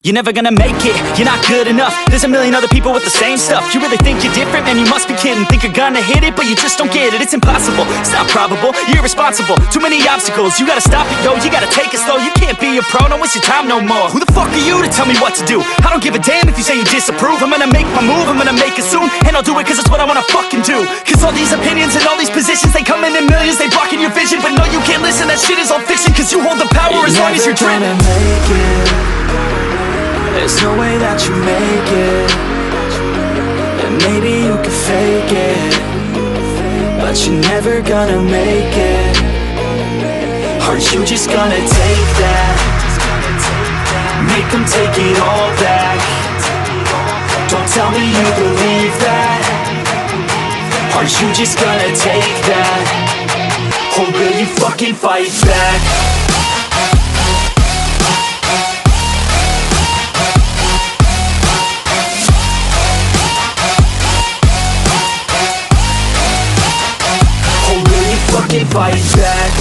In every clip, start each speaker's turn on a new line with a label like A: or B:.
A: You're never gonna make it, you're not good enough. There's a million other people with the same stuff. You really think you're different? Man, you must be kidding. Think you're gonna hit it, but you just don't get it. It's impossible, it's not probable, you're irresponsible. Too many obstacles, you gotta stop it, yo. You gotta take it slow, you can't be a pro. Don't waste your time no more. Who the fuck are you to tell me what to do? I don't give a damn if you say you disapprove. I'm gonna make my move, I'm gonna make it soon. And I'll do it cause it's what I wanna fucking do. Cause all these opinions and all these positions, they come in millions, they blocking your vision. But no, you can't listen, that shit is all fiction. Cause you hold the power as long as you're dreaming.
B: There's no way that you make it. And maybe you can fake it, but you're never gonna make it. Aren't you just gonna take that? Make them take it all back. Don't tell me you believe that. Aren't you just gonna take that? Or will you fucking fight back? Fucking fight back.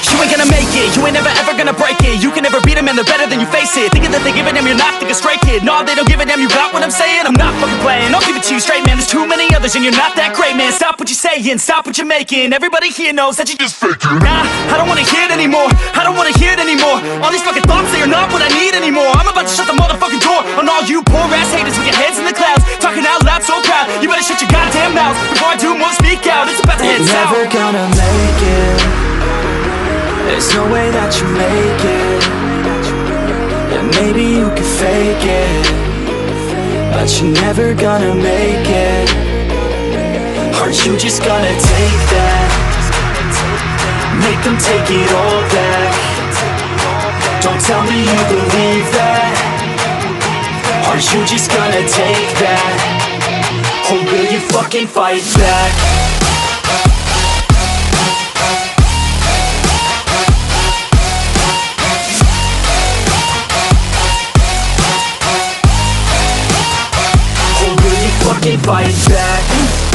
B: You ain't gonna make it, you ain't never ever gonna break it. You can never beat them and they're better than you face it. Thinking that they give a damn, you're not thinking straight, kid. No, they don't give a damn, you got what I'm saying? I'm not fucking playing, I'll give it to you straight, man. There's too many others and you're not that great, man. Stop what you're saying, stop what you're making. Everybody here knows that you just faking. Nah, I don't wanna hear it anymore, I don't wanna hear it anymore. All these fucking thoughts, they are not what I need anymore. I'm about to shut the motherfucking door on all you poor ass haters with your heads in the clouds, talking out loud so proud. You better shut your goddamn mouth before I do more speak out. It's about to head south. You're never gonna make it. There's no way that you make it. And maybe you can fake it, but you're never gonna make it. Aren't you just gonna take that? Make them take it all back. Don't tell me you believe that. Aren't you just gonna take that? Or will you fucking fight back? Fucking fight back.